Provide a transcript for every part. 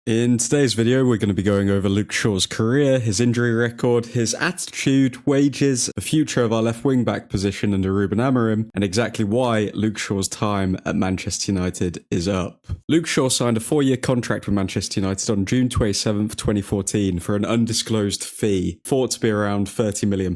In today's video, we're going to be going over Luke Shaw's career, his injury record, his attitude, wages, the future of our left wing-back position under Ruben Amorim, and exactly why Luke Shaw's time at Manchester United is up. Luke Shaw signed a 4-year contract with Manchester United on June 27th, 2014 for an undisclosed fee, thought to be around £30 million.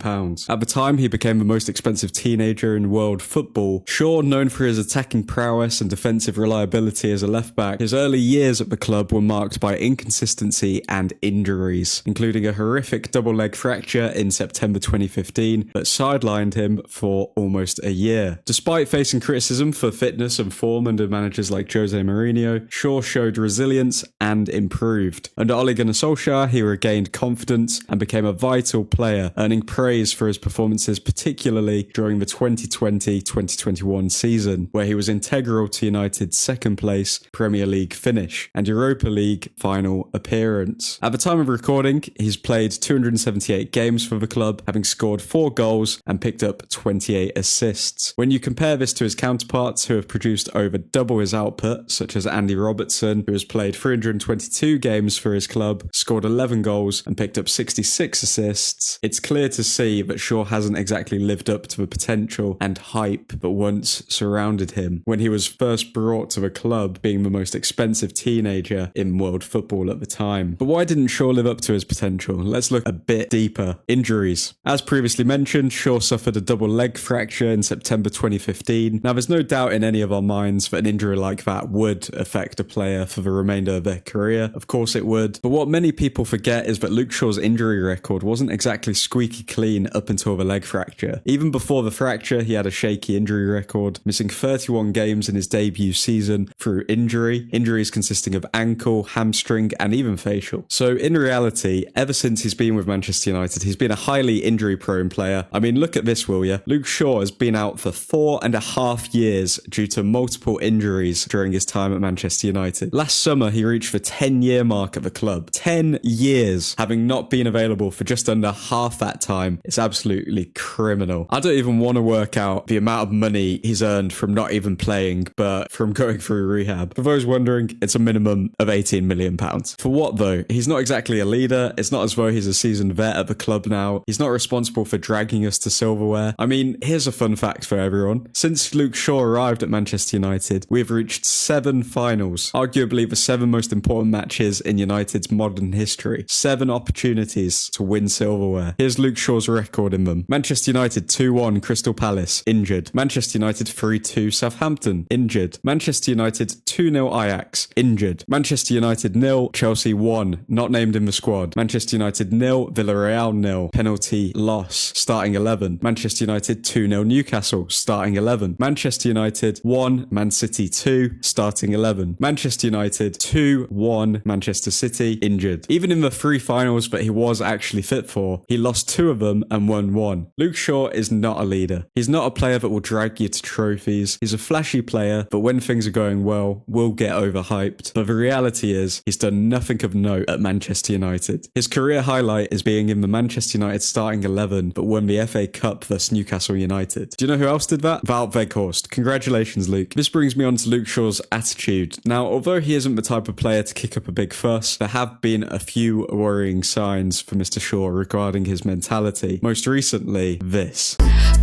At the time, he became the most expensive teenager in world football. Shaw, known for his attacking prowess and defensive reliability as a left-back, his early years at the club were marked by inconsistency and injuries, including a horrific double leg fracture in September 2015 that sidelined him for almost a year. Despite facing criticism for fitness and form under managers like Jose Mourinho, Shaw showed resilience and improved. Under Ole Gunnar Solskjaer, he regained confidence and became a vital player, earning praise for his performances, particularly during the 2020-2021 season, where he was integral to United's second place Premier League finish and Europa League final appearance. At the time of recording, he's played 278 games for the club, having scored 4 goals and picked up 28 assists. When you compare this to his counterparts who have produced over double his output, such as Andy Robertson, who has played 322 games for his club, scored 11 goals and picked up 66 assists, it's clear to see that Shaw hasn't exactly lived up to the potential and hype that once surrounded him when he was first brought to the club, being the most expensive teenager in world football at the time. But why didn't Shaw live up to his potential? Let's look a bit deeper. Injuries. As previously mentioned, Shaw suffered a double leg fracture in September 2015. Now, there's no doubt in any of our minds that an injury like that would affect a player for the remainder of their career. Of course it would. But what many people forget is that Luke Shaw's injury record wasn't exactly squeaky clean up until the leg fracture. Even before the fracture, he had a shaky injury record, missing 31 games in his debut season through injury, injuries consisting of ankle, hamstring, and even facial. So in reality, ever since he's been with Manchester United, he's been a highly injury-prone player. I mean, look at this, will ya? Luke Shaw has been out for 4.5 years due to multiple injuries during his time at Manchester United. Last summer, he reached the 10-year mark at the club. 10 years having not been available for just under half that time. It's absolutely criminal. I don't even want to work out the amount of money he's earned from not even playing, but from going through rehab. For those wondering, it's a minimum of £18 million. For what though? He's not exactly a leader. It's not as though he's a seasoned vet at the club now. He's not responsible for dragging us to silverware. I mean, here's a fun fact for everyone. Since Luke Shaw arrived at Manchester United, we've reached 7 finals, arguably the 7 most important matches in United's modern history. 7 opportunities to win silverware. Here's Luke Shaw's record in them. Manchester United 2-1 Crystal Palace, injured. Manchester United 3-2 Southampton, injured. Manchester United 2-0 Ajax, injured. Manchester United 0, Chelsea 1, not named in the squad. Manchester United 0, Villarreal 0, penalty loss, starting 11. Manchester United 2-0 Newcastle, starting 11. Manchester United 1, Man City 2, starting 11. Manchester United 2-1 Manchester City, injured. Even in the 3 finals that he was actually fit for, he lost 2 of them and won 1. Luke Shaw is not a leader. He's not a player that will drag you to trophies. He's a flashy player, but when things are going well, will get overhyped. But the reality is, he's done nothing of note at Manchester United. His career highlight is being in the Manchester United starting 11, but won the FA Cup versus Newcastle United. Do you know who else did that? Wout Weghorst. Congratulations, Luke. This brings me on to Luke Shaw's attitude. Now, although he isn't the type of player to kick up a big fuss, there have been a few worrying signs for Mr. Shaw regarding his mentality. Most recently, this.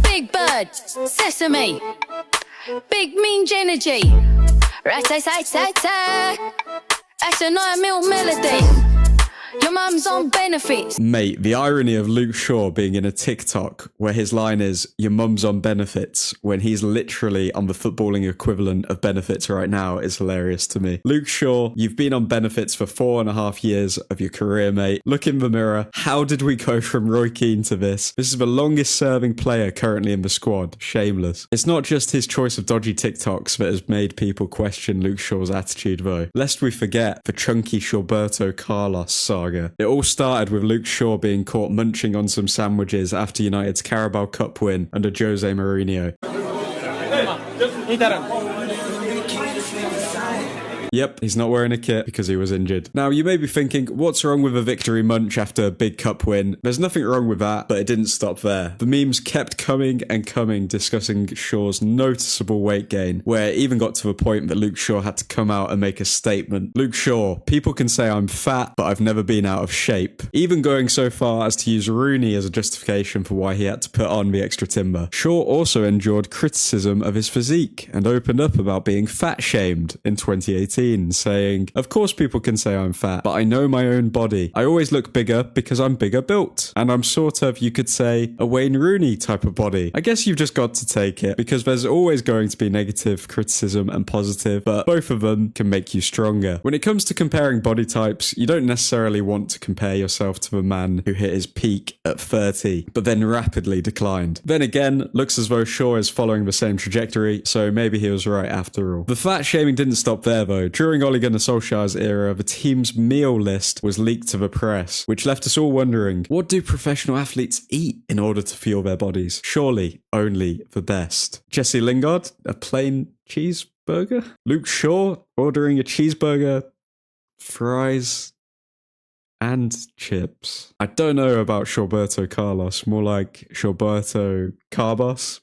Big bird, sesame, big mean energy, rat-a-tat-tat-tat, that's a 9 melody. Your mum's on benefits. Mate, the irony of Luke Shaw being in a TikTok where his line is, your mum's on benefits, when he's literally on the footballing equivalent of benefits right now is hilarious to me. Luke Shaw, you've been on benefits for 4.5 years of your career, mate. Look in the mirror. How did we go from Roy Keane to this? This is the longest serving player currently in the squad. Shameless. It's not just his choice of dodgy TikToks that has made people question Luke Shaw's attitude though. Lest we forget the chunky Shawberto Carlos saga. It all started with Luke Shaw being caught munching on some sandwiches after United's Carabao Cup win under Jose Mourinho. Yep, he's not wearing a kit because he was injured. Now, you may be thinking, what's wrong with a victory munch after a big cup win? There's nothing wrong with that, but it didn't stop there. The memes kept coming and coming discussing Shaw's noticeable weight gain, where it even got to the point that Luke Shaw had to come out and make a statement. Luke Shaw, people can say I'm fat, but I've never been out of shape. Even going so far as to use Rooney as a justification for why he had to put on the extra timber. Shaw also endured criticism of his physique and opened up about being fat shamed in 2018, saying, "Of course people can say I'm fat, but I know my own body. I always look bigger because I'm bigger built. And I'm sort of, you could say, a Wayne Rooney type of body." I guess you've just got to take it, because there's always going to be negative criticism and positive, but both of them can make you stronger. When it comes to comparing body types, you don't necessarily want to compare yourself to the man who hit his peak at 30, but then rapidly declined. Then again, looks as though Shaw is following the same trajectory, so maybe he was right after all. The fat shaming didn't stop there though. During Ole Gunnar Solskjaer's era, the team's meal list was leaked to the press, which left us all wondering, what do professional athletes eat in order to fuel their bodies? Surely only the best. Jesse Lingard, a plain cheeseburger? Luke Shaw ordering a cheeseburger, fries, and chips. I don't know about Shawberto Carlos, more like Shawberto Carbos.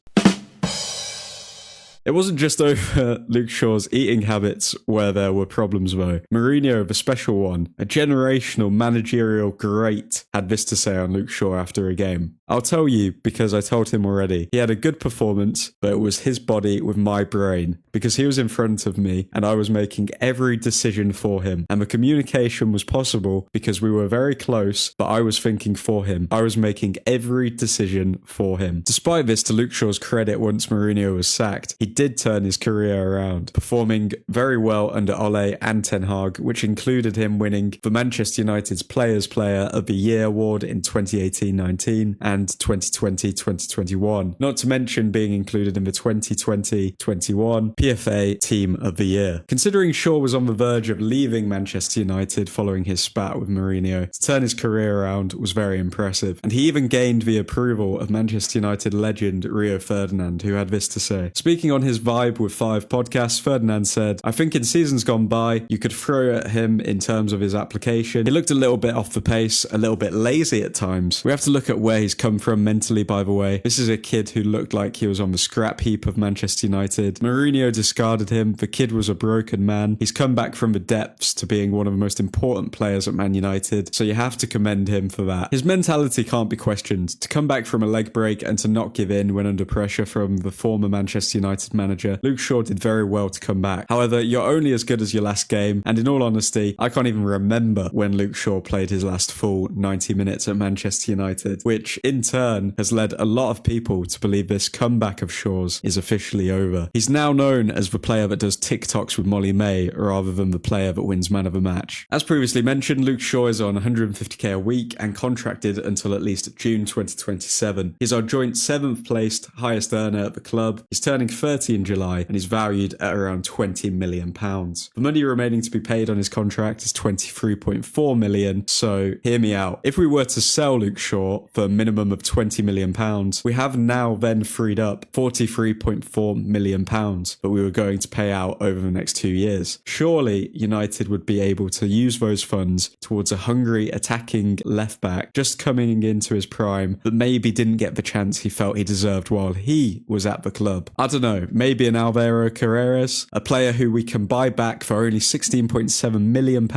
It wasn't just over Luke Shaw's eating habits where there were problems though. Mourinho, the special one, a generational managerial great, had this to say on Luke Shaw after a game. "I'll tell you because I told him already. He had a good performance, but it was his body with my brain, because he was in front of me and I was making every decision for him. And the communication was possible because we were very close, but I was thinking for him. I was making every decision for him." Despite this, to Luke Shaw's credit, once Mourinho was sacked, he did turn his career around, performing very well under Ole and Ten Hag, which included him winning the Manchester United's Players Player of the Year award in 2018-19 and 2020-2021, not to mention being included in the 2020-21 PFA Team of the Year. Considering Shaw was on the verge of leaving Manchester United following his spat with Mourinho, to turn his career around was very impressive, and he even gained the approval of Manchester United legend Rio Ferdinand, who had this to say. Speaking on his Vibe with 5 podcast, Ferdinand said, "I think in seasons gone by, you could throw at him in terms of his application. He looked a little bit off the pace, a little bit lazy at times. We have to look at where he's come from mentally, by the way. This is a kid who looked like he was on the scrap heap of Manchester United. Mourinho discarded him. The kid was a broken man. He's come back from the depths to being one of the most important players at Man United, so you have to commend him for that. His mentality can't be questioned. To come back from a leg break and to not give in when under pressure from the former Manchester United manager, Luke Shaw did very well to come back. However, you're only as good as your last game, and in all honesty, I can't even remember when Luke Shaw played his last full 90 minutes at Manchester United, which in turn has led a lot of people to believe this comeback of Shaw's is officially over. He's now known as the player that does TikToks with Molly May rather than the player that wins man of the match. As previously mentioned, Luke Shaw is on 150k a week and contracted until at least June 2027. He's our joint 7th placed highest earner at the club. He's turning 30 in July and is valued at around £20 million. The money remaining to be paid on his contract is £23.4 million, so hear me out. If we were to sell Luke Shaw for a minimum of £20 million, we have now then freed up £43.4 million that we were going to pay out over the next 2 years. Surely United would be able to use those funds towards a hungry attacking left back just coming into his prime that maybe didn't get the chance he felt he deserved while he was at the club. I don't know, maybe an Alvaro Carreras, a player who we can buy back for only £16.7 million,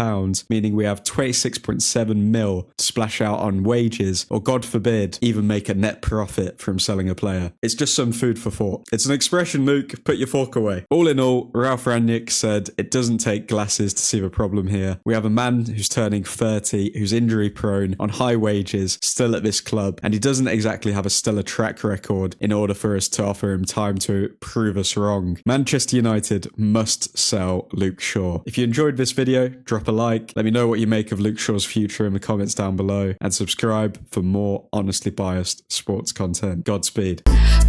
meaning we have 26.7 mil to splash out on wages, or God forbid, even make a net profit from selling a player. It's just some food for thought. It's an expression, Luke, put your fork away. All in all, Ralph Rangnick said it doesn't take glasses to see the problem here. We have a man who's turning 30, who's injury prone, on high wages, still at this club, and he doesn't exactly have a stellar track record in order for us to offer him time to prove us wrong. Manchester United must sell Luke Shaw. If you enjoyed this video, drop a like, let me know what you make of Luke Shaw's future in the comments down below, and subscribe for more honestly biased sports content. Godspeed.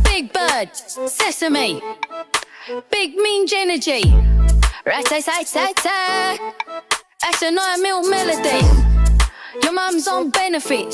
Big Bird, Sesame, Big Mean Energy, rat-tat-tat-tat-tat. That's a 9 mil melody. Your mum's on benefits.